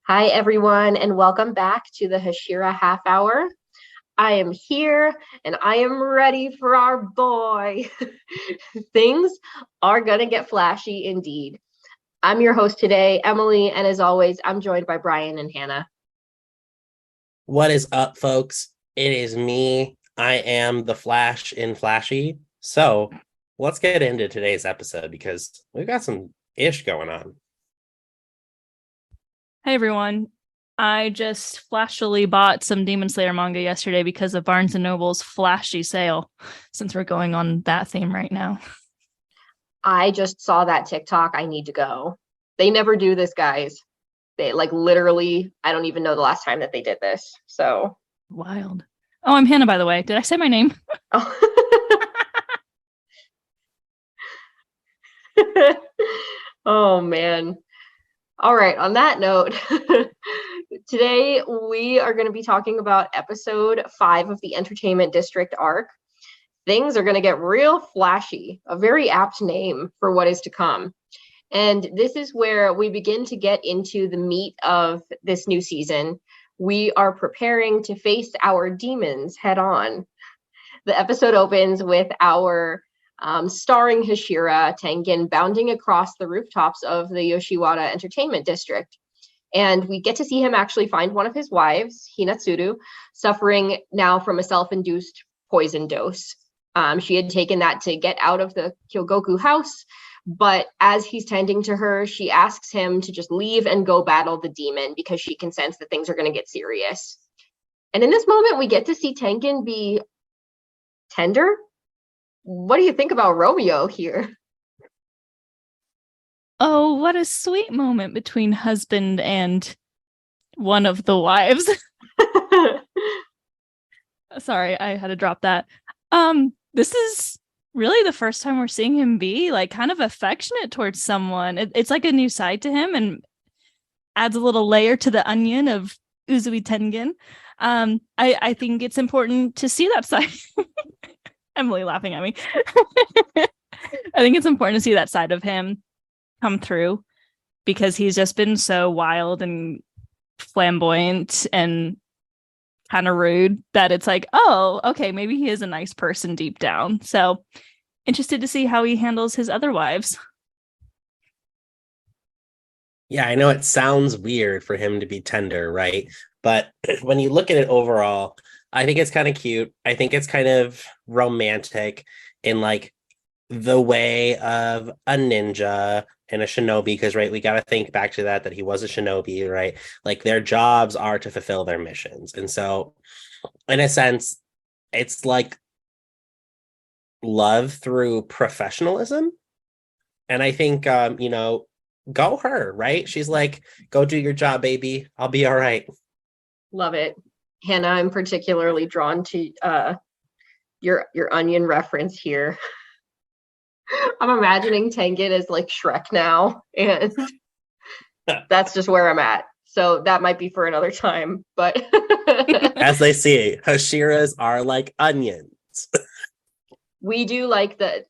Hi, everyone, and welcome back to the Hashira Half Hour. I am here and I am ready for our boy. Things are going to get flashy indeed. I'm your host today, Emily, and as always, I'm joined by Bryan and Hana. What is up, folks? It is me. I am the Flash in Flashy. So let's get into today's episode because we've got some ish going on. Hey everyone. I just flashily bought some Demon Slayer manga yesterday because of Barnes & Noble's flashy sale, since we're going on that theme right now. I just saw that TikTok. I need to go. They never do this, guys. They literally, I don't even know the last time that they did this. So Wild. Oh, I'm Hannah, by the way. Did I say my name? Oh man. All right, on that note, today we are going to be talking about episode 5 of the Entertainment District arc. Things are going to get real flashy, a very apt name for what is to come. And this is where we begin to get into the meat of this new season. We are preparing to face our demons head on. The episode opens with our starring Hashira Tengen bounding across the rooftops of the Yoshiwara Entertainment District. And we get to see him actually find one of his wives, Hinatsuru, suffering now from a self-induced poison dose. She had taken that to get out of the Kyogoku house, but as he's tending to her, she asks him to just leave and go battle the demon because she can sense that things are going to get serious. And in this moment, we get to see Tengen be tender. What do you think about Romeo here? Oh, what a sweet moment between husband and one of the wives. Sorry, I had to drop that. This is really the first time we're seeing him be kind of affectionate towards someone. It's like a new side to him and adds a little layer to the onion of Uzui Tengen. I think it's important to see that side. Emily laughing at me. I think it's important to see that side of him come through because he's just been so wild and flamboyant and kind of rude that it's like, oh, okay, maybe he is a nice person deep down. So interested to see how he handles his other wives. Yeah, I know it sounds weird for him to be tender, right? But when you look at it overall, I think it's kind of cute. I think it's kind of romantic in the way of a ninja and a shinobi, because right, we got to think back to that he was a shinobi, right? Like their jobs are to fulfill their missions. And so in a sense, it's like love through professionalism. And I think go her, right? She's like, go do your job, baby. I'll be all right. Love it. Hannah, I'm particularly drawn to your onion reference here. I'm imagining Tengen as like Shrek now, and that's just where I'm at. So that might be for another time, but as they see, Hashiras are like onions. We do like the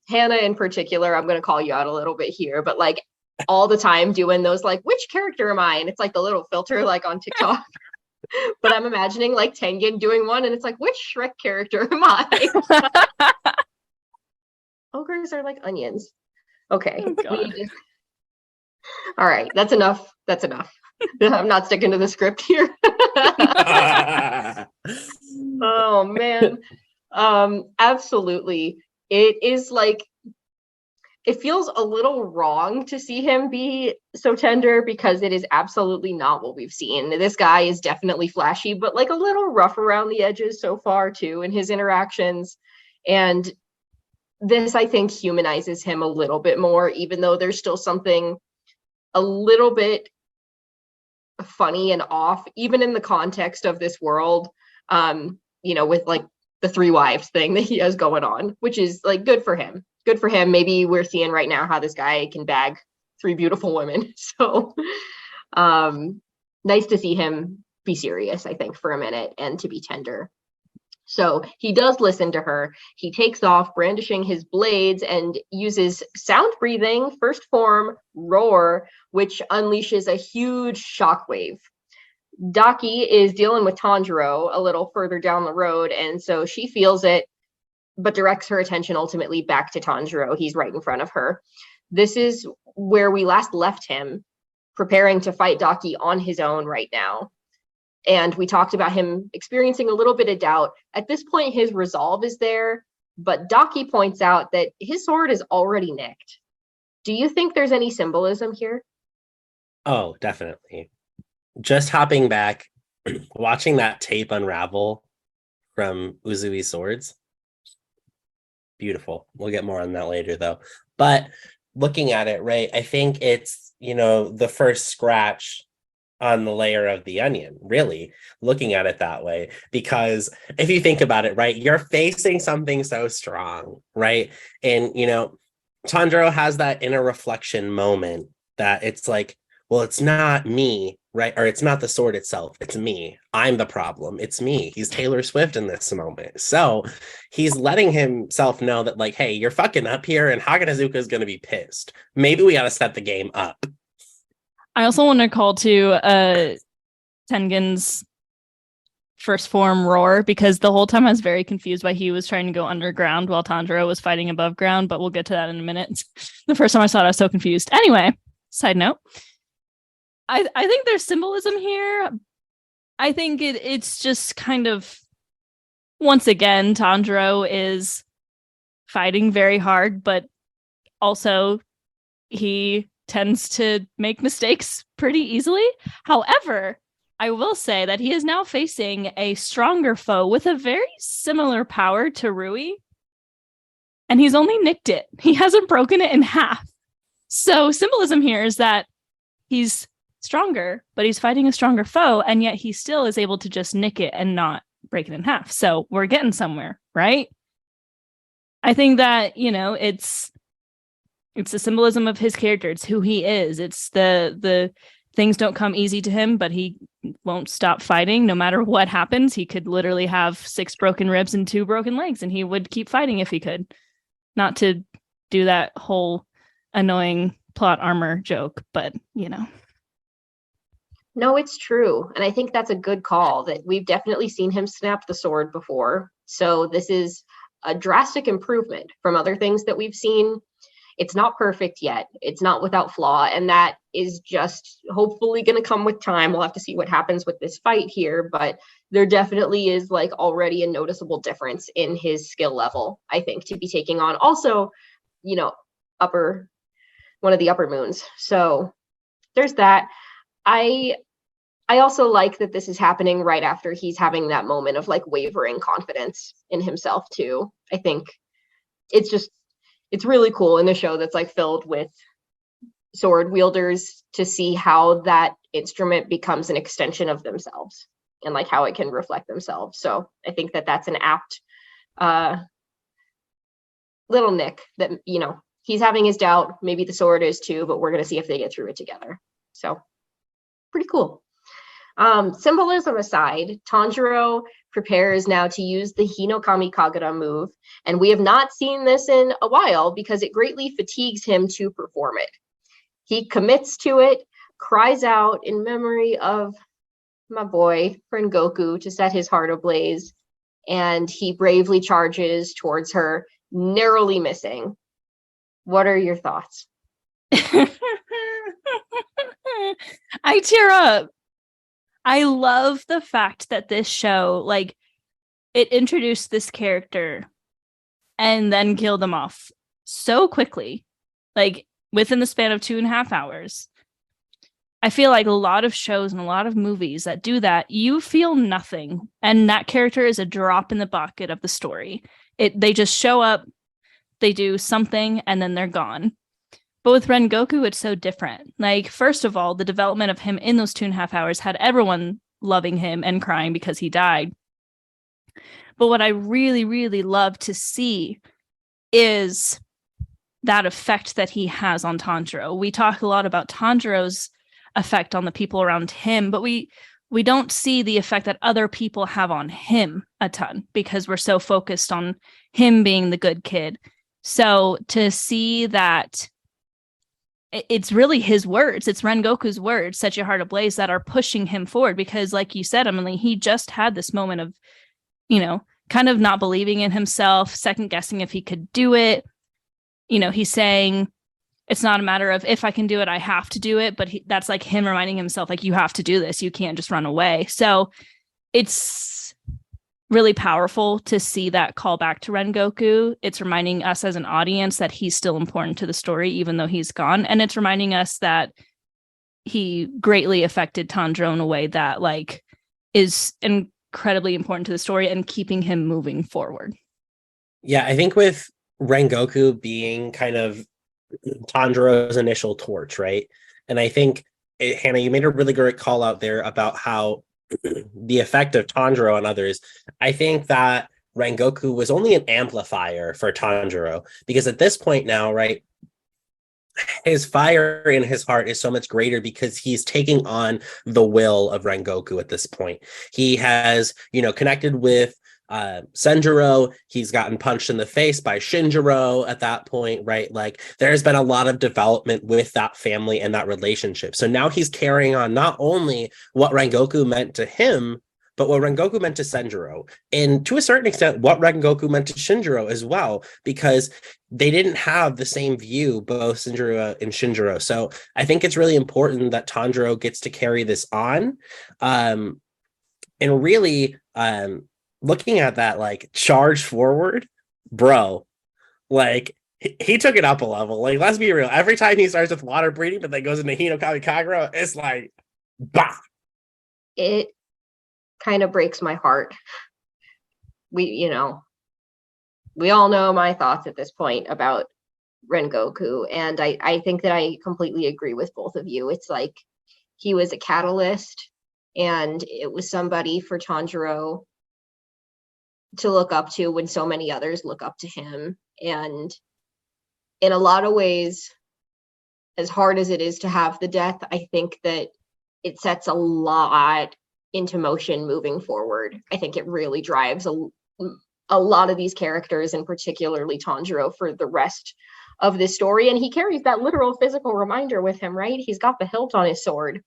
Hannah in particular. I'm going to call you out a little bit here, but like all the time doing those like, which character am I? And it's like the little filter like on TikTok. But I'm imagining like Tengen doing one, and it's like, which Shrek character am I? Ogres are like onions. Okay. Oh, all right. That's enough. That's enough. I'm not sticking to the script here. Oh man. Absolutely. It is like it feels a little wrong to see him be so tender because it is absolutely not what we've seen. This guy is definitely flashy, but like a little rough around the edges so far too in his interactions. And this, I think, humanizes him a little bit more, even though there's still something a little bit funny and off, even in the context of this world, with like the 3 wives thing that he has going on, which is like good for him. Good for him. Maybe we're seeing right now how this guy can bag 3 beautiful women. So nice to see him be serious, I think, for a minute and to be tender. So he does listen to her. He takes off, brandishing his blades, and uses sound breathing, first form, roar, which unleashes a huge shockwave. Daki is dealing with Tanjiro a little further down the road, and so she feels it, but directs her attention ultimately back to Tanjiro. He's right in front of her. This is where we last left him, preparing to fight Daki on his own right now. And we talked about him experiencing a little bit of doubt. At this point, his resolve is there, but Daki points out that his sword is already nicked. Do you think there's any symbolism here? Oh, definitely. Just hopping back, watching that tape unravel from Uzui's swords. Beautiful. We'll get more on that later, though. But looking at it, right, I think it's, the first scratch on the layer of the onion, really, looking at it that way. Because if you think about it, right, you're facing something so strong, right? And, Tanjiro has that inner reflection moment that it's like, well, it's not me, right? Or it's not the sword itself. It's me. I'm the problem. It's me. He's Taylor Swift in this moment. So he's letting himself know that, like, hey, you're fucking up here and Haganazuka is going to be pissed. Maybe we got to step the game up. I also want to call to Tengen's first form roar, because the whole time I was very confused why he was trying to go underground while Tanjiro was fighting above ground, but we'll get to that in a minute. The first time I saw it, I was so confused. Anyway, side note. I think there's symbolism here. I think it's just kind of, once again, Tanjiro is fighting very hard, but also he tends to make mistakes pretty easily. However, I will say that he is now facing a stronger foe with a very similar power to Rui, and he's only nicked it. He hasn't broken it in half. So symbolism here is that he's stronger, but he's fighting a stronger foe, and yet he still is able to just nick it and not break it in half. So we're getting somewhere, right? I think that, it's the symbolism of his character. It's who he is. It's the things don't come easy to him, but he won't stop fighting no matter what happens. He could literally have 6 broken ribs and 2 broken legs, and he would keep fighting if he could. Not to do that whole annoying plot armor joke, but No, it's true. And I think that's a good call, that we've definitely seen him snap the sword before. So this is a drastic improvement from other things that we've seen. It's not perfect yet. It's not without flaw. And that is just hopefully going to come with time. We'll have to see what happens with this fight here. But there definitely is already a noticeable difference in his skill level, I think, to be taking on also, one of the upper moons. So there's that. I also like that this is happening right after he's having that moment of wavering confidence in himself too. I think it's really cool in a show that's filled with sword wielders to see how that instrument becomes an extension of themselves and how it can reflect themselves. So I think that that's an apt little nick that, he's having his doubt. Maybe the sword is too, but we're going to see if they get through it together. So pretty cool. Symbolism aside, Tanjiro prepares now to use the Hinokami Kagura move, and we have not seen this in a while because it greatly fatigues him to perform it. He commits to it, cries out in memory of my boy, friend Goku, to set his heart ablaze, and he bravely charges towards her, narrowly missing. What are your thoughts? I tear up. I love the fact that this show, it introduced this character and then killed them off so quickly, within the span of 2.5 hours. I feel like a lot of shows and a lot of movies that do that, you feel nothing, and that character is a drop in the bucket of the story. They just show up, they do something, and then they're gone. But with Rengoku, it's so different. First of all, the development of him in those 2.5 hours had everyone loving him and crying because he died. But what I really, really love to see is that effect that he has on Tanjiro. We talk a lot about Tanjiro's effect on the people around him, but we we don't see the effect that other people have on him a ton because we're so focused on him being the good kid. So to see that it's really his words, it's Rengoku's words, set your heart ablaze, that are pushing him forward. Because like you said, Emily, he just had this moment of, kind of not believing in himself, second guessing if he could do it. He's saying, it's not a matter of if I can do it, I have to do it. But that's like him reminding himself, like, you have to do this. You can't just run away. So it's really powerful to see that call back to Rengoku. It's reminding us as an audience that he's still important to the story, even though he's gone. And it's reminding us that he greatly affected Tanjiro in a way that like is incredibly important to the story and keeping him moving forward. Yeah, I think with Rengoku being kind of Tanjiro's initial torch, right? And I think, Hannah, you made a really great call out there about how the effect of Tanjiro on others. I think that Rengoku was only an amplifier for Tanjiro, because at this point now, right, his fire in his heart is so much greater because he's taking on the will of Rengoku at this point. He has, connected with Senjuro. He's gotten punched in the face by Shinjiro at that point, right? Like, there's been a lot of development with that family and that relationship. So now he's carrying on not only what Rengoku meant to him, but what Rengoku meant to Senjuro, and to a certain extent, what Rengoku meant to Shinjiro as well, because they didn't have the same view, both Senjuro and Shinjiro. So I think it's really important that Tanjiro gets to carry this on. And really, looking at that, like, charge forward, bro, like, he took it up a level. Like, let's be real. Every time he starts with water breathing, but then goes into Hino Kagura, it's like, bah! It kind of breaks my heart. We all know my thoughts at this point about Rengoku, and I think that I completely agree with both of you. It's like he was a catalyst, and it was somebody for Tanjiro to look up to when so many others look up to him. And in a lot of ways, as hard as it is to have the death, I think that it sets a lot into motion moving forward. I think it really drives a lot of these characters, and particularly Tanjiro, for the rest of this story. And he carries that literal physical reminder with him, right? He's got the hilt on his sword.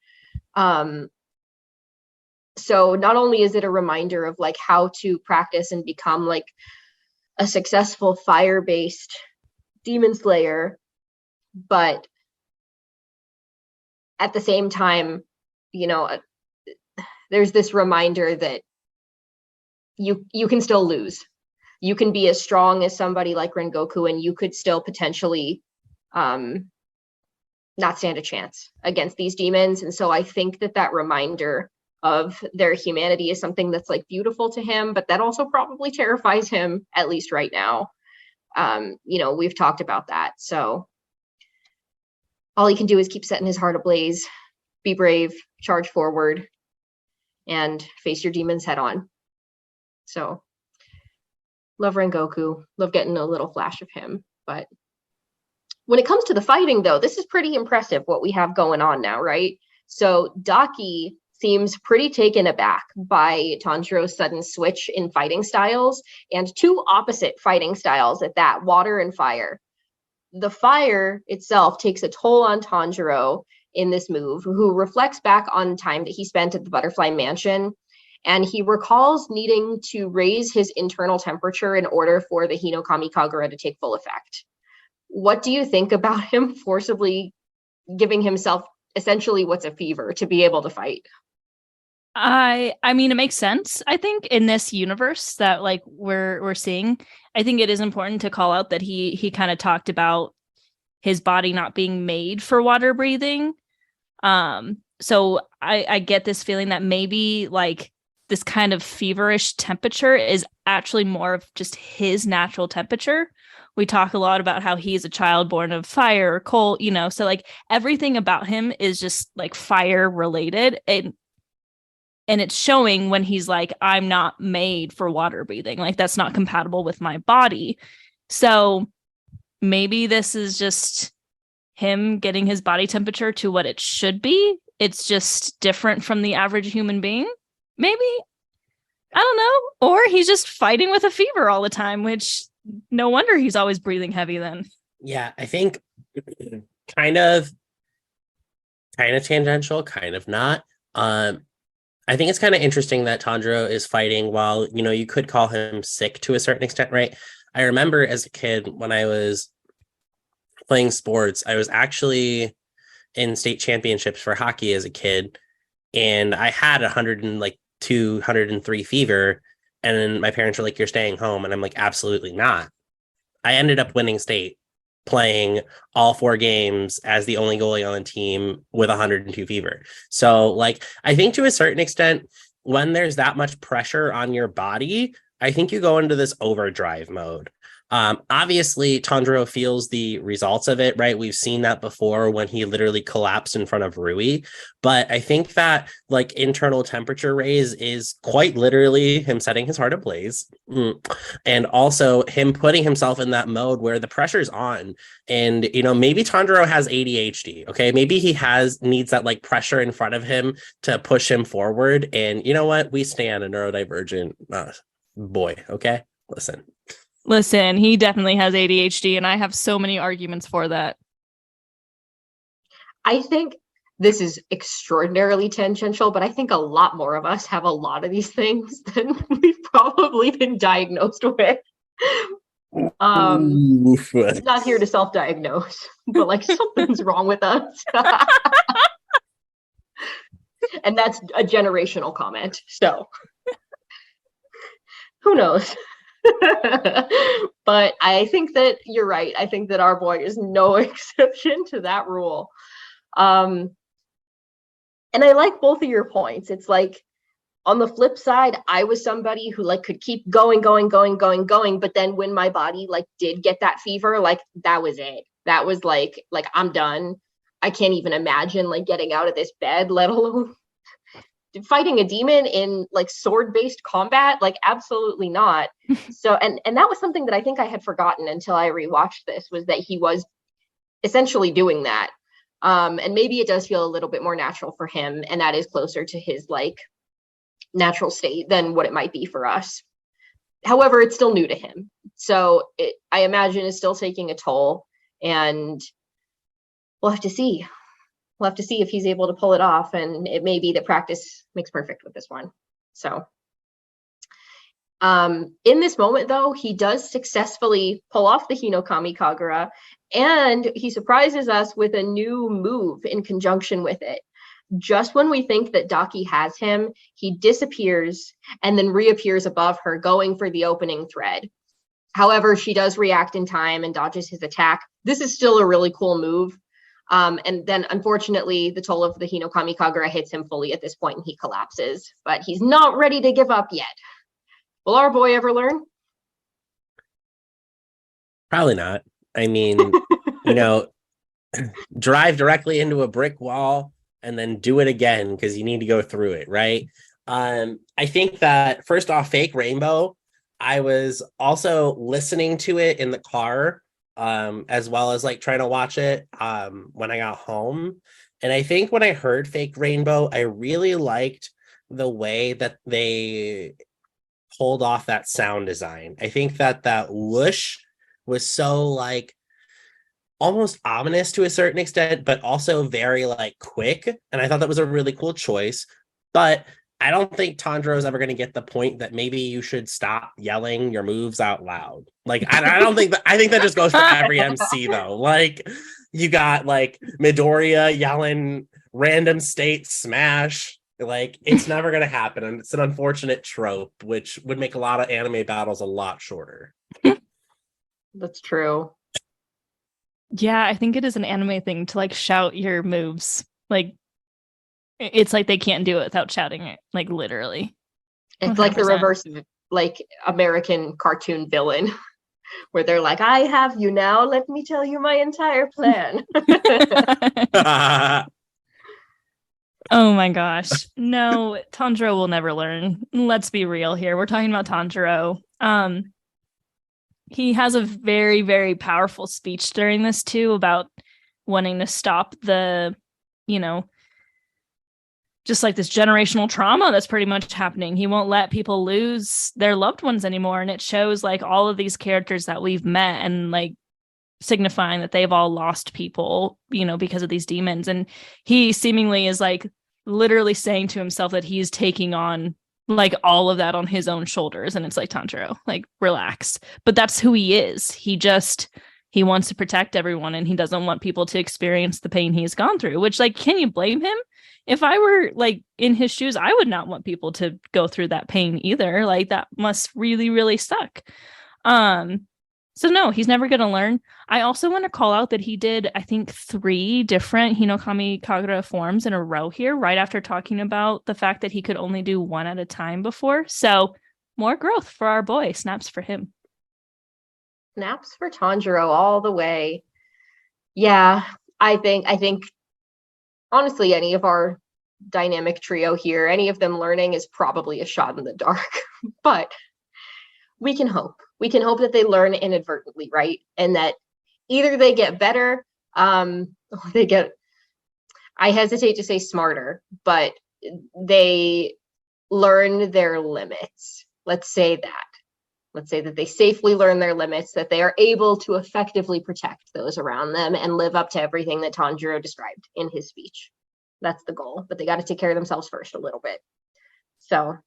So not only is it a reminder of like how to practice and become like a successful fire-based demon slayer, but at the same time, there's this reminder that you can still lose. You can be as strong as somebody like Rengoku, and you could still potentially not stand a chance against these demons. And so I think that reminder of their humanity is something that's like beautiful to him, but that also probably terrifies him, at least right now. We've talked about that. So all he can do is keep setting his heart ablaze, be brave, charge forward, and face your demons head on. So love Rengoku, love getting a little flash of him. But when it comes to the fighting, though, this is pretty impressive what we have going on now, right? So Daki seems pretty taken aback by Tanjiro's sudden switch in fighting styles, and two opposite fighting styles at that, water and fire. The fire itself takes a toll on Tanjiro in this move, who reflects back on time that he spent at the Butterfly Mansion, and he recalls needing to raise his internal temperature in order for the Hinokami Kagura to take full effect. What do you think about him forcibly giving himself essentially what's a fever to be able to fight? I mean, it makes sense. I think in this universe that like we're seeing, I think it is important to call out that he kind of talked about his body not being made for water breathing. So I get this feeling that maybe like this kind of feverish temperature is actually more of just his natural temperature. We talk a lot about how he's a child born of fire or coal, so like everything about him is just like fire related. And it's showing when he's like, I'm not made for water breathing. Like, that's not compatible with my body. So maybe this is just him getting his body temperature to what it should be. it's just different from the average human being. Maybe. I don't know. Or he's just fighting with a fever all the time, which no wonder he's always breathing heavy then. Yeah, I think kind of tangential, kind of not. I think it's kind of interesting that Tanjiro is fighting while, you could call him sick to a certain extent, right? I remember as a kid when I was playing sports, I was actually in state championships for hockey as a kid, and I had 102, 103 fever, and then my parents were like, "You're staying home," and I'm like, "Absolutely not." I ended up winning state, playing all 4 games as the only goalie on the team with 102 fever. So, like, I think to a certain extent, when there's that much pressure on your body, I think you go into this overdrive mode. Obviously, Tanjiro feels the results of it, right? We've seen that before when he literally collapsed in front of Rui. But I think that like internal temperature raise is quite literally him setting his heart ablaze. And also him putting himself in that mode where the pressure's on. And, maybe Tanjiro has ADHD. Okay. Maybe he needs that like pressure in front of him to push him forward. And you know what? We stand a neurodivergent boy. Okay. Listen, he definitely has ADHD, and I have so many arguments for that. I think this is extraordinarily tangential, but I think a lot more of us have a lot of these things than we've probably been diagnosed with. Not here to self-diagnose, but like something's wrong with us. And that's a generational comment. So who knows? But I think that you're right. I think that our boy is no exception to that rule. And I like both of your points. It's like, on the flip side, I was somebody who like could keep going. But then when my body like did get that fever, like that was it. That was like I'm done. I can't even imagine like getting out of this bed, let alone fighting a demon in like sword-based combat. Like absolutely not. So and that was something that I think I had forgotten until I rewatched this, was that he was essentially doing that. And maybe it does feel a little bit more natural for him, and that is closer to his like natural state than what it might be for us. However, it's still new to him, so I imagine is still taking a toll, and we'll have to see. We'll have to see if he's able to pull it off, and it may be that practice makes perfect with this one. So in this moment, though, he does successfully pull off the Hinokami Kagura, and he surprises us with a new move in conjunction with it. Just when we think that Daki has him, he disappears and then reappears above her, going for the opening thread. However, she does react in time and dodges his attack. This is still a really cool move. And then, unfortunately, the toll of the Hinokami Kagura hits him fully at this point, and he collapses. But he's not ready to give up yet. Will our boy ever learn? Probably not. I mean, drive directly into a brick wall and then do it again because you need to go through it, right? I think that, first off, Fake Rainbow, I was also listening to it in the car, as well as like trying to watch it when I got home. And I think when I heard Fake Rainbow, I really liked the way that they pulled off that sound design. I think that whoosh was so like almost ominous to a certain extent, but also very like quick. And I thought that was a really cool choice. But I don't think Tanjiro's ever going to get the point that maybe you should stop yelling your moves out loud. Like, I don't think that, I think that just goes for every MC though. Like, you got like Midoriya yelling random state smash. Like, it's never going to happen. And it's an unfortunate trope, which would make a lot of anime battles a lot shorter. That's true. Yeah, I think it is an anime thing to like shout your moves. Like, it's like they can't do it without shouting it, like literally. It's 100%. like the reverse of like American cartoon villain, where they're like, I have you now, let me tell you my entire plan. Oh my gosh. No, Tanjiro will never learn. Let's be real here. We're talking about Tanjiro. He has a very, very powerful speech during this too about wanting to stop the, just like this generational trauma that's pretty much happening. He won't let people lose their loved ones anymore. And it shows like all of these characters that we've met and like signifying that they've all lost people, you know, because of these demons. And he seemingly is like literally saying to himself that he's taking on like all of that on his own shoulders. And it's like, Tanjiro, like, relax. But that's who he is. He wants to protect everyone, and he doesn't want people to experience the pain he's gone through, which, like, can you blame him? If I were like in his shoes, I would not want people to go through that pain either. Like, that must really, really suck. So no, he's never going to learn. I also want to call out that he did, I think, 3 different Hinokami Kagura forms in a row here, right after talking about the fact that he could only do 1 at a time before. So more growth for our boy. Snaps for him. Snaps for Tanjiro all the way. Yeah, I think honestly, any of our dynamic trio here, any of them learning is probably a shot in the dark. But we can hope. We can hope that they learn inadvertently, right? And that either they get better, or they get, I hesitate to say smarter, but they learn their limits. Let's say that. Let's say that they safely learn their limits, that they are able to effectively protect those around them and live up to everything that Tanjiro described in his speech. That's the goal, but they got to take care of themselves first a little bit. So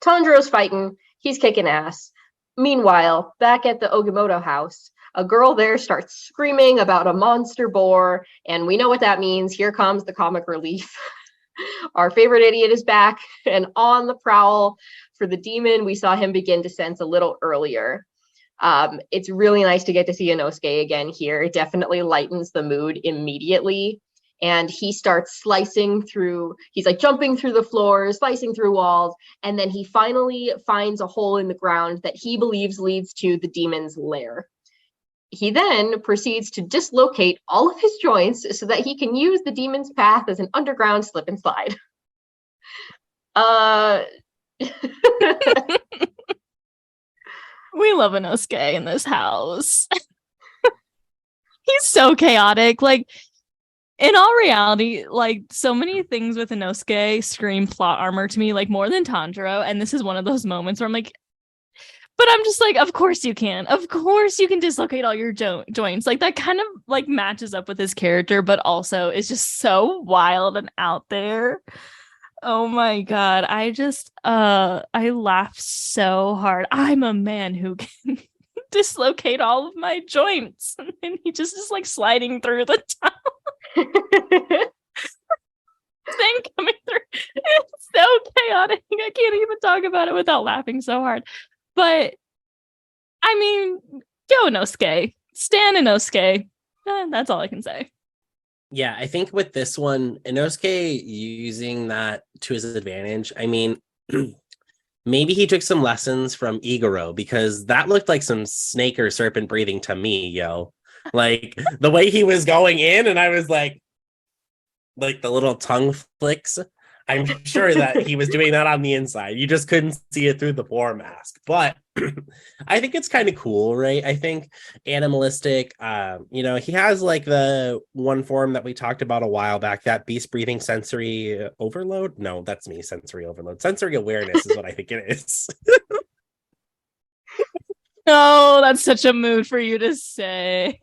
Tanjiro's fighting, he's kicking ass. Meanwhile, back at the Ogimoto house, a girl there starts screaming about a monster boar, and we know what that means. Here comes the comic relief. Our favorite idiot is back and on the prowl for the demon we saw him begin to sense a little earlier. It's really nice to get to see Inosuke again here. It definitely lightens the mood immediately. And he starts slicing through, he's like jumping through the floors, slicing through walls, and then he finally finds a hole in the ground that he believes leads to the demon's lair. He then proceeds to dislocate all of his joints so that he can use the demon's path as an underground slip and slide. We love Inosuke in this house. He's so chaotic. Like, in all reality, like, so many things with Inosuke scream plot armor to me, like, more than Tanjiro. And this is one of those moments where I'm like, but I'm just like, of course you can. Of course you can dislocate all your joints. Like, that kind of like matches up with his character, but also is just so wild and out there. Oh my God. I laugh so hard. I'm a man who can dislocate all of my joints. And he just is like sliding through the tunnel. Thing coming through. It's so chaotic. I can't even talk about it without laughing so hard. But I mean, go Inosuke. Stan Inosuke. That's all I can say. Yeah, I think with this one, Inosuke using that to his advantage. I mean, maybe he took some lessons from Igoro, because that looked like some snake or serpent breathing to me, yo. Like, the way he was going in, and I was like the little tongue flicks. I'm sure that he was doing that on the inside. You just couldn't see it through the boar mask. But I think it's kind of cool, right? I think animalistic, he has like the one form that we talked about a while back, that beast breathing sensory overload. No, that's me, sensory overload. Sensory awareness is what I think it is. No, that's such a mood for you to say.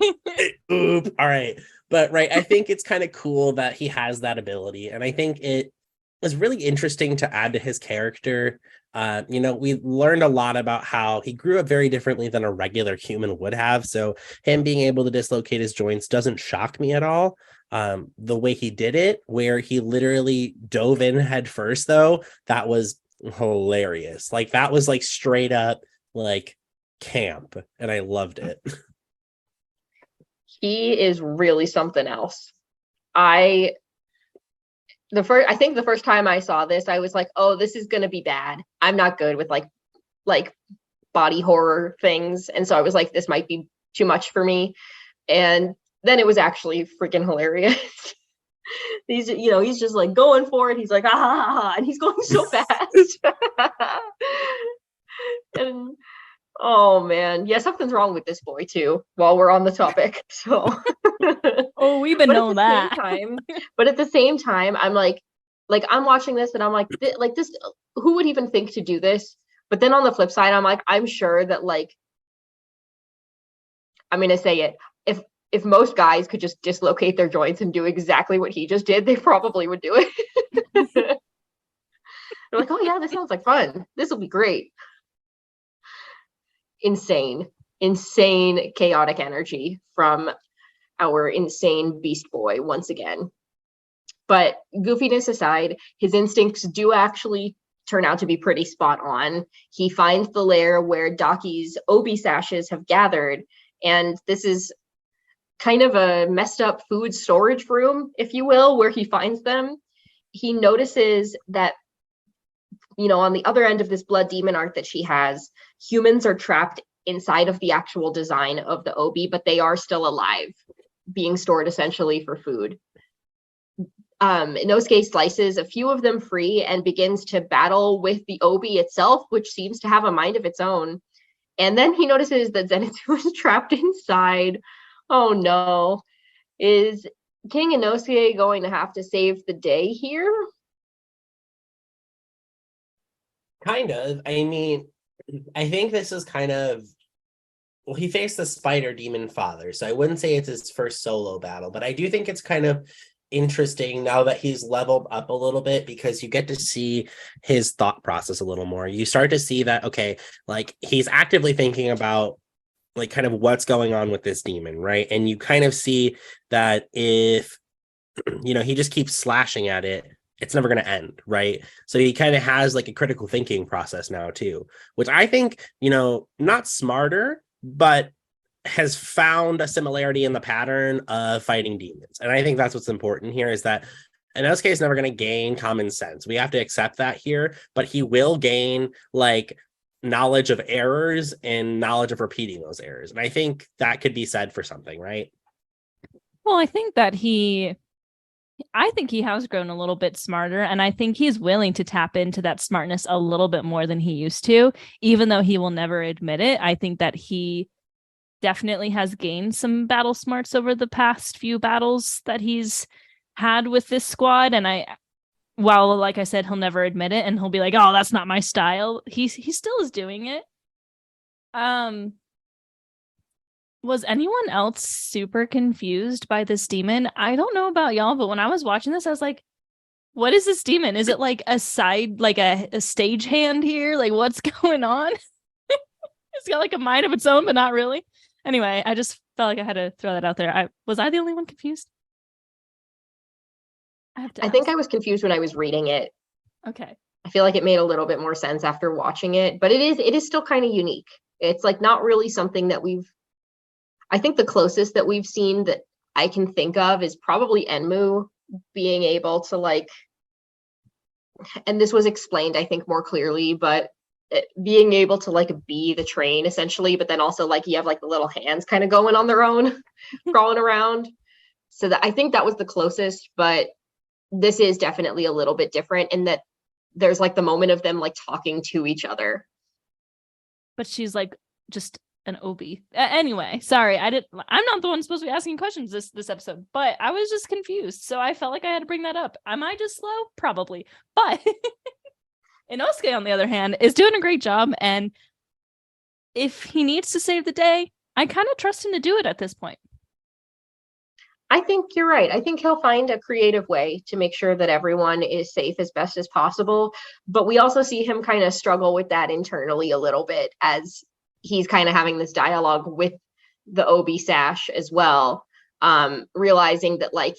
Oop. All right. But right, I think it's kind of cool that he has that ability. And I think it is really interesting to add to his character. We learned a lot about how he grew up very differently than a regular human would have. So him being able to dislocate his joints doesn't shock me at all. The way he did it, where he literally dove in head first, though, that was hilarious. Like, that was like straight up like camp, and I loved it. He is really something else. I think the first time I saw this, I was like, oh, this is gonna be bad. I'm not good with like body horror things. And so I was like, this might be too much for me. And then it was actually freaking hilarious. He's just like going for it. He's like, ah, and he's going so fast. And oh man, yeah, something's wrong with this boy too, while we're on the topic. So oh, we've been knowing that. But at the same time, I'm like, like I'm watching this and I'm like, this, who would even think to do this? But then on the flip side, I'm like, I'm sure that like, I'm gonna say it. If most guys could just dislocate their joints and do exactly what he just did, they probably would do it. They're like, oh yeah, this sounds like fun. This will be great. Insane, chaotic energy from our insane beast boy once again. But goofiness aside, his instincts do actually turn out to be pretty spot on. He finds the lair where Daki's obi sashes have gathered, and this is kind of a messed up food storage room, if you will, where he finds them. He notices that, on the other end of this blood demon art that she has, humans are trapped inside of the actual design of the obi, but they are still alive, being stored essentially for food. Inosuke slices a few of them free and begins to battle with the obi itself, which seems to have a mind of its own. And then he notices that Zenitsu is trapped inside. Oh no. Is King Inosuke going to have to save the day here? Kind of. I mean, I think this is kind of, well, he faced the spider demon father, so I wouldn't say it's his first solo battle, but I do think it's kind of interesting now that he's leveled up a little bit, because you get to see his thought process a little more. You start to see that, okay, like he's actively thinking about like kind of what's going on with this demon, right? And you kind of see that if he just keeps slashing at it, it's never going to end, right? So he kind of has like a critical thinking process now too, which I think, not smarter, but has found a similarity in the pattern of fighting demons. And I think that's what's important here, is that Inosuke is never going to gain common sense. We have to accept that here, but he will gain like knowledge of errors and knowledge of repeating those errors. And I think that could be said for something, right? Well, I think he has grown a little bit smarter, and I think he's willing to tap into that smartness a little bit more than he used to, even though he will never admit it. I think that he definitely has gained some battle smarts over the past few battles that he's had with this squad. And while, like I said, he'll never admit it, and he'll be like, oh, that's not my style, he still is doing it. Was anyone else super confused by this demon? I don't know about y'all, but when I was watching this, I was like, what is this demon? Is it like a side, like a stage hand here? Like, what's going on? It's got like a mind of its own, but not really. Anyway, I just felt like I had to throw that out there. Was I the only one confused? I think I was confused when I was reading it. Okay. I feel like it made a little bit more sense after watching it, but it is still kind of unique. It's like not really something that I think the closest that we've seen that I can think of is probably Enmu being able to like, and this was explained, I think, more clearly, but being able to like be the train essentially, but then also like you have like the little hands kind of going on their own, crawling around. So that I think that was the closest, but this is definitely a little bit different in that there's like the moment of them like talking to each other. But she's like just an obi. Anyway, sorry, I'm not the one supposed to be asking questions this episode, but I was just confused, so I felt like I had to bring that up. Am I just slow? Probably, but Inosuke, on the other hand, is doing a great job, and if he needs to save the day, I kind of trust him to do it at this point. I think you're right. I think he'll find a creative way to make sure that everyone is safe as best as possible. But we also see him kind of struggle with that internally a little bit as he's kind of having this dialogue with the Obi Sash as well, realizing that like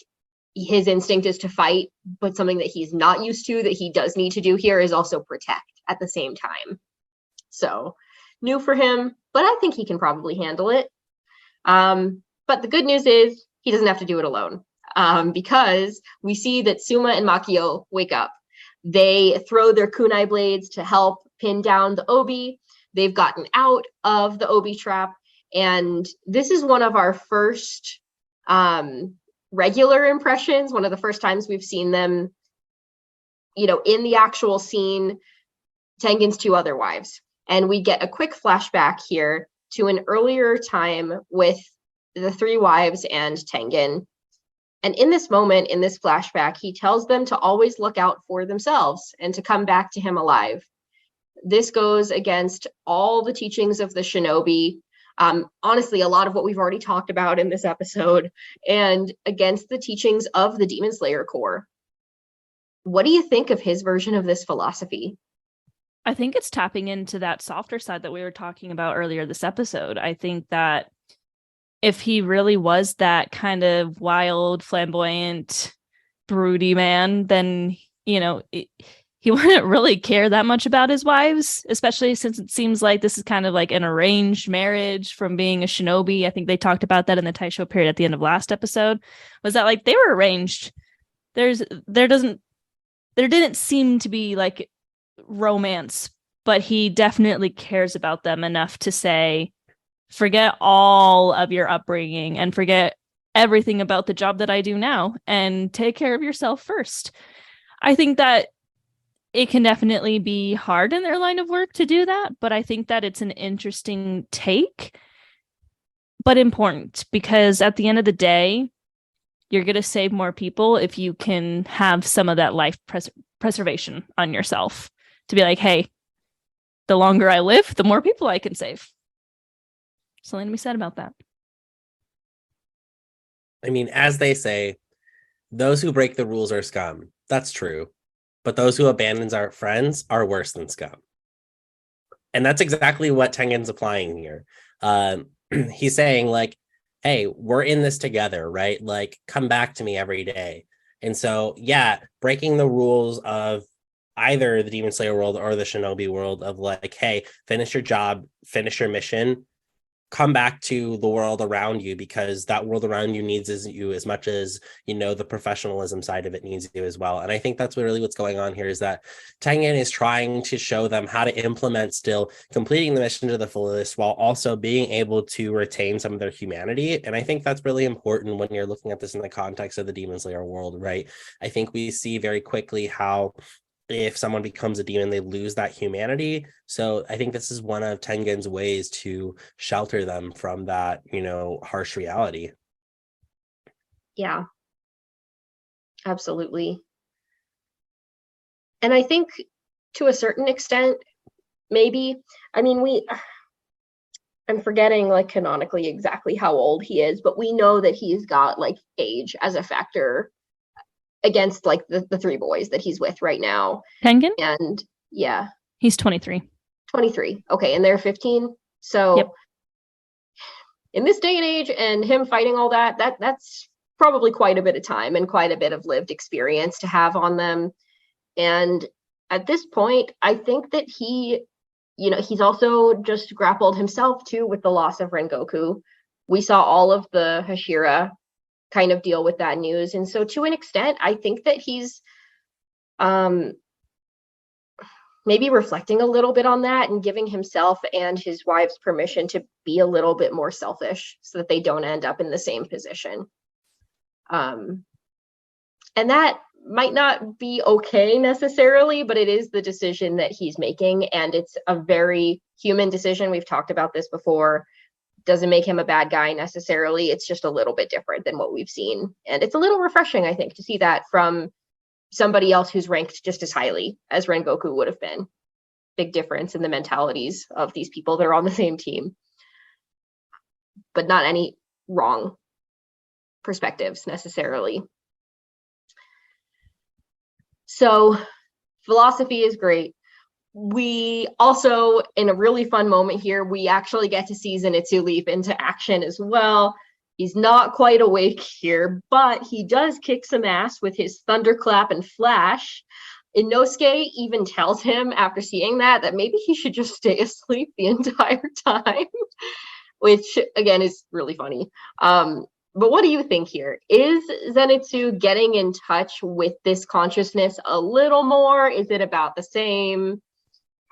his instinct is to fight, but something that he's not used to that he does need to do here is also protect at the same time. So new for him, but I think he can probably handle it. But the good news is he doesn't have to do it alone, because we see that Suma and Makio wake up. They throw their kunai blades to help pin down the Obi. They've gotten out of the Obi trap, and this is one of our first regular impressions, one of the first times we've seen them, in the actual scene, Tengen's two other wives. And we get a quick flashback here to an earlier time with the three wives and Tengen. And in this moment, in this flashback, he tells them to always look out for themselves and to come back to him alive. This goes against all the teachings of the shinobi. Honestly, a lot of what we've already talked about in this episode, and against the teachings of the Demon Slayer Corps. What do you think of his version of this philosophy? I think it's tapping into that softer side that we were talking about earlier this episode. I think that if he really was that kind of wild, flamboyant, broody man, then, he wouldn't really care that much about his wives, especially since it seems like this is kind of like an arranged marriage from being a shinobi. I think they talked about that in the Taisho period at the end of last episode, was that like they were arranged. There didn't seem to be like romance, but he definitely cares about them enough to say, forget all of your upbringing and forget everything about the job that I do now and take care of yourself first. I think that it can definitely be hard in their line of work to do that, but I think that it's an interesting take, but important, because at the end of the day, you're going to save more people if you can have some of that life preservation on yourself to be like, hey, the longer I live, the more people I can save. Something to be said about that. I mean, as they say, those who break the rules are scum. That's true. But those who abandon our friends are worse than scum. And that's exactly what Tengen's applying here. He's saying, like, hey, we're in this together, right? Like, come back to me every day. And so, yeah, breaking the rules of either the Demon Slayer world or the Shinobi world of like, hey, finish your job, finish your mission, come back to the world around you, because that world around you needs you as much as, the professionalism side of it needs you as well. And I think that's what's going on here, is that Tengen is trying to show them how to implement still completing the mission to the fullest while also being able to retain some of their humanity. And I think that's really important when you're looking at this in the context of the Demon Slayer world, right? I think we see very quickly how if someone becomes a demon, they lose that humanity. So I think this is one of Tengen's ways to shelter them from that, harsh reality. Yeah, absolutely. And I think to a certain extent, maybe, I'm forgetting like canonically exactly how old he is, but we know that he's got like age as a factor against like the three boys that he's with right now. Tengen? And yeah. He's 23. 23. Okay, and they're 15. So yep. In this day and age and him fighting all that's probably quite a bit of time and quite a bit of lived experience to have on them. And at this point, I think that he's also just grappled himself too with the loss of Rengoku. We saw all of the Hashira kind of deal with that news. And so to an extent, I think that he's maybe reflecting a little bit on that and giving himself and his wives permission to be a little bit more selfish so that they don't end up in the same position. And that might not be okay necessarily, but it is the decision that he's making. And it's a very human decision. We've talked about this before. Doesn't make him a bad guy necessarily. It's just a little bit different than what we've seen. And it's a little refreshing, I think, to see that from somebody else who's ranked just as highly as Rengoku would have been. Big difference in the mentalities of these people that are on the same team. But not any wrong perspectives necessarily. So philosophy is great. We also, in a really fun moment here, we actually get to see Zenitsu leap into action as well. He's not quite awake here, but he does kick some ass with his thunderclap and flash. Inosuke even tells him after seeing that maybe he should just stay asleep the entire time, which again is really funny. But what do you think here? Is Zenitsu getting in touch with this consciousness a little more? Is it about the same?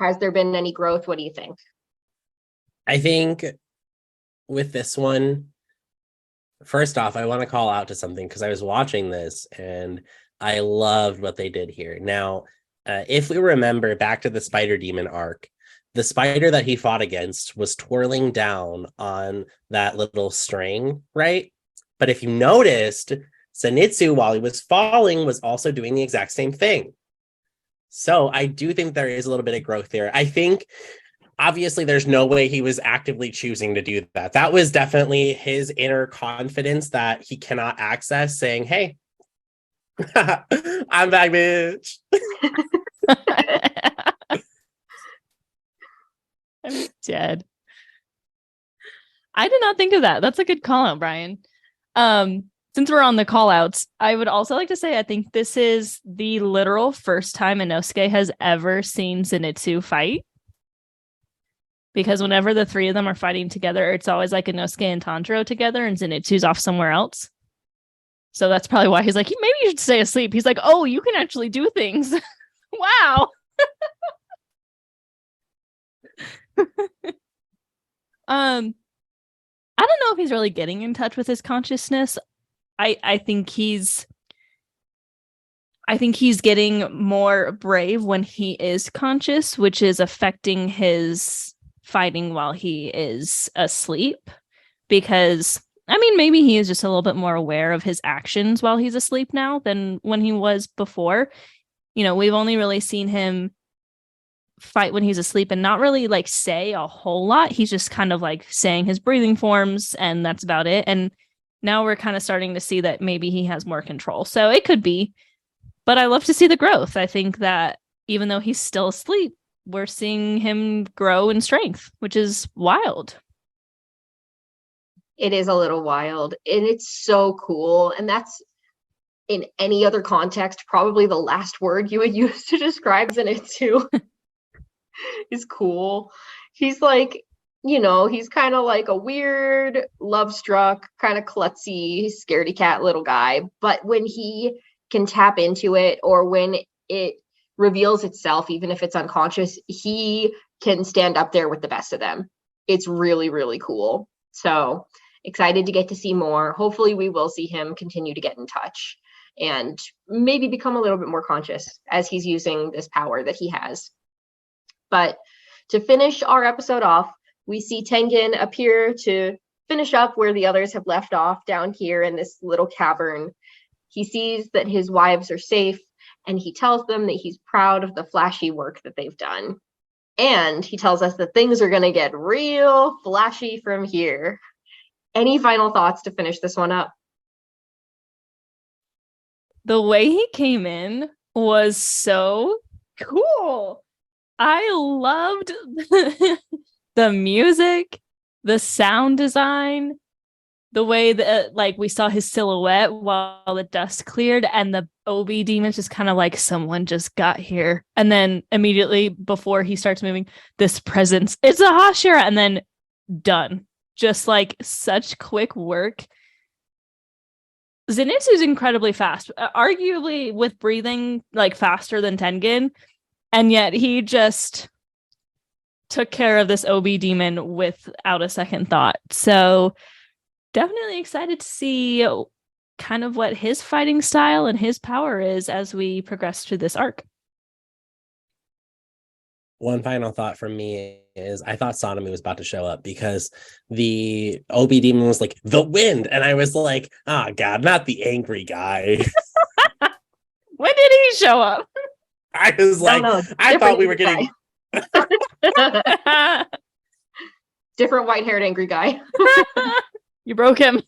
Has there been any growth? What do you think? I think with this one, first off, I want to call out to something because I was watching this and I loved what they did here. Now, if we remember back to the Spider Demon arc, the spider that he fought against was twirling down on that little string, right? But if you noticed, Zenitsu, while he was falling, was also doing the exact same thing. So I do think there is a little bit of growth there. I think obviously there's no way he was actively choosing to do that. That was definitely his inner confidence that he cannot access, saying, hey, I'm back, bitch. I'm dead. I did not think of that. That's a good call out, Bryan. Since we're on the call outs, I would also like to say I think this is the literal first time Inosuke has ever seen Zenitsu fight. Because whenever the three of them are fighting together, it's always like Inosuke and Tanjiro together and Zenitsu's off somewhere else. So that's probably why he's like, maybe you should stay asleep. He's like, oh, you can actually do things. Wow. I don't know if he's really getting in touch with his consciousness. I think he's getting more brave when he is conscious, which is affecting his fighting while he is asleep. Because, I mean, maybe he is just a little bit more aware of his actions while he's asleep now than when he was before. You know, we've only really seen him fight when he's asleep and not really like say a whole lot. He's just kind of like saying his breathing forms and that's about it. And now we're kind of starting to see that maybe he has more control. So it could be, but I love to see the growth. I think that even though he's still asleep, we're seeing him grow in strength, which is wild. It is a little wild and it's so cool. And that's, in any other context, probably the last word you would use to describe Zenitsu. Is cool. He's like, you know, he's kind of like a weird, love-struck, kind of klutzy, scaredy cat little guy. But when he can tap into it, or when it reveals itself, even if it's unconscious, he can stand up there with the best of them. It's really, really cool. So excited to get to see more. Hopefully we will see him continue to get in touch and maybe become a little bit more conscious as he's using this power that he has. But to finish our episode off, we see Tengen appear to finish up where the others have left off down here in this little cavern. He sees that his wives are safe, and he tells them that he's proud of the flashy work that they've done. And he tells us that things are going to get real flashy from here. Any final thoughts to finish this one up? The way he came in was so cool. I loved the music, the sound design, the way that like we saw his silhouette while the dust cleared, and the OB demons just kind of like someone just got here. And then immediately before he starts moving, this presence, it's a Hashira, and then done. Just like such quick work. Zenitsu's incredibly fast, arguably with breathing like faster than Tengen, and yet he just took care of this OB demon without a second thought. So definitely excited to see kind of what his fighting style and his power is as we progress through this arc. One final thought from me is I thought Sonomy was about to show up because the OB demon was like, the wind. And I was like, oh, God, not the angry guy. When did he show up? I was like, I thought we were getting... Different white-haired angry guy. You broke him.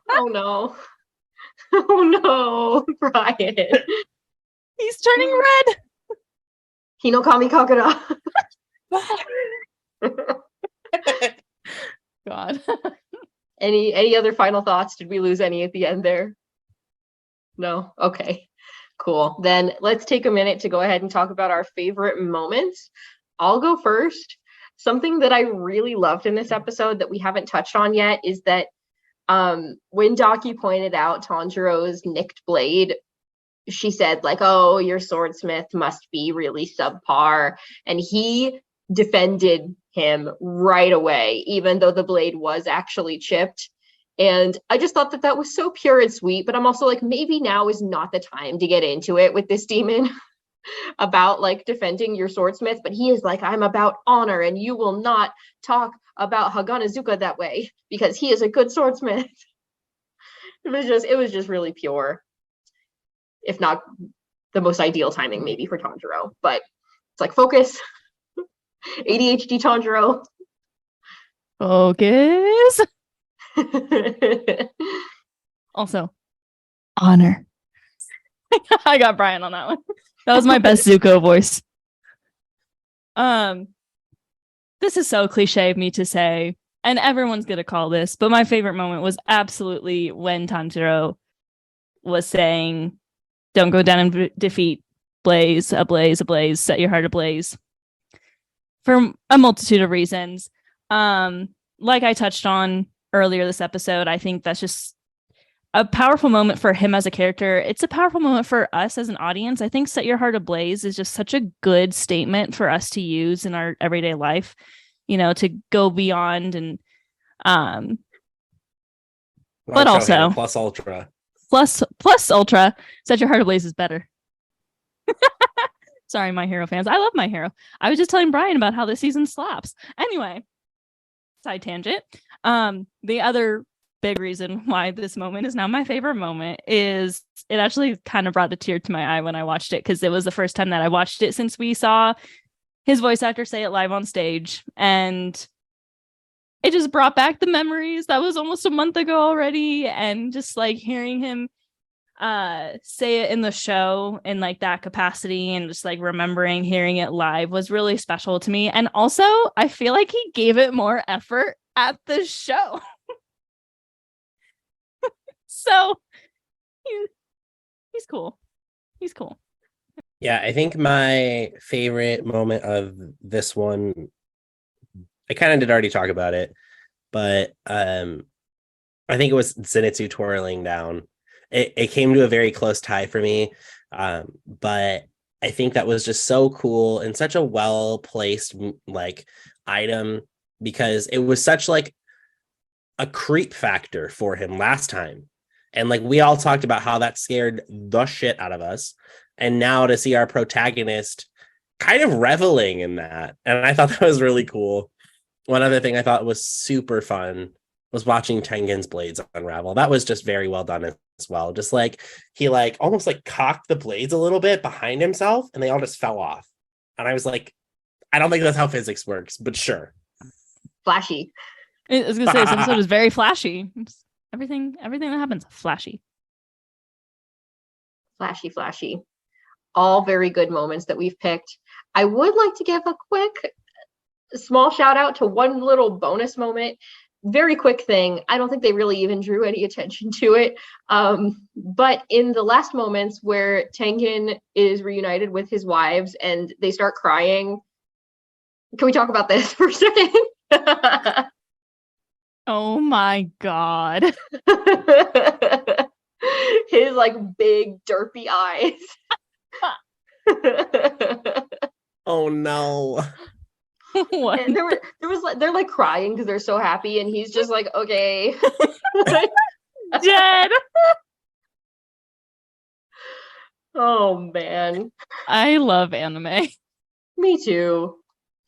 Oh, no. Oh, no, Bryan. He's turning red. Hinokami Kakura. God. Any other final thoughts? Did we lose any at the end there? No? Okay. Cool. Then let's take a minute to go ahead and talk about our favorite moments. I'll go first. Something that I really loved in this episode that we haven't touched on yet is that when Daki pointed out Tanjiro's nicked blade, she said like, oh, your swordsmith must be really subpar. And he defended him right away, even though the blade was actually chipped. And I just thought that was so pure and sweet. But I'm also like, maybe now is not the time to get into it with this demon about like defending your swordsmith. But he is like, I'm about honor, and you will not talk about Haganazuka that way because he is a good swordsmith. It was just really pure, if not the most ideal timing maybe for Tanjiro. But it's like focus, ADHD Tanjiro. Focus. Also, honor. I got Bryan on that one. That was my best Zuko voice. This is so cliche of me to say, and everyone's gonna call this, but my favorite moment was absolutely when Tanjiro was saying, "Don't go down in defeat, blaze, ablaze, ablaze, set your heart ablaze." For a multitude of reasons. Like I touched on earlier this episode, I think that's just a powerful moment for him as a character. It's a powerful moment for us as an audience. I think set your heart ablaze is just such a good statement for us to use in our everyday life, to go beyond and but also plus ultra. Plus ultra, set your heart ablaze is better. Sorry, My Hero fans. I love My Hero. I was just telling Bryan about how this season slaps. Anyway, side tangent. The other big reason why this moment is now my favorite moment is it actually kind of brought a tear to my eye when I watched it, because it was the first time that I watched it since we saw his voice actor say it live on stage, and it just brought back the memories. That was almost a month ago already, and just like hearing him say it in the show in like that capacity and just like remembering hearing it live was really special to me. And also I feel like he gave it more effort at the show. So he's cool. Yeah, I think my favorite moment of this one, I kind of did already talk about it, but I think it was Zenitsu twirling down. It came to a very close tie for me, but I think that was just so cool and such a well-placed like item, because it was such like a creep factor for him last time. And like we all talked about how that scared the shit out of us. And now to see our protagonist kind of reveling in that. And I thought that was really cool. One other thing I thought was super fun was watching Tengen's blades unravel. That was just very well done as well. Just like he like almost like cocked the blades a little bit behind himself and they all just fell off. And I was like, I don't think that's how physics works, but sure. Flashy. I was gonna say this episode is very flashy. Everything that happens, flashy. Flashy. All very good moments that we've picked. I would like to give a quick small shout out to one little bonus moment. Very quick thing. I don't think they really even drew any attention to it. But in the last moments where Tengen is reunited with his wives and they start crying, can we talk about this for a second? Oh my god. His like big derpy eyes. Oh no. What? And they're like crying because they're so happy, and he's just like, okay. Dead. Oh man. I love anime. Me too.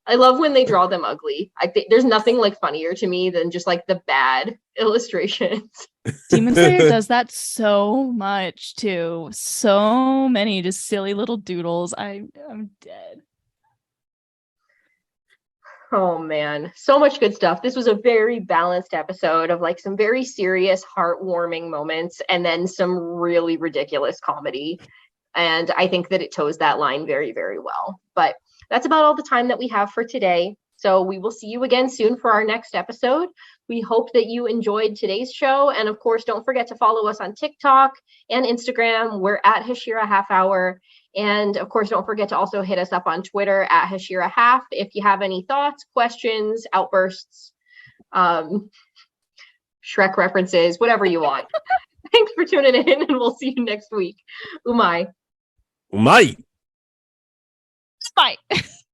I love when they draw them ugly. I think there's nothing like funnier to me than just like the bad illustrations. Demon Slayer does that so much too. So many just silly little doodles. I'm dead. Oh man, so much good stuff. This was a very balanced episode of like some very serious, heartwarming moments and then some really ridiculous comedy. And I think that it toes that line very, very well. But that's about all the time that we have for today. So we will see you again soon for our next episode. We hope that you enjoyed today's show. And of course, don't forget to follow us on TikTok and Instagram. We're at Hashira Half Hour. And of course, don't forget to also hit us up on Twitter at Hashira Half if you have any thoughts, questions, outbursts, Shrek references, whatever you want. Thanks for tuning in, and we'll see you next week. Umai. Umai. Bye.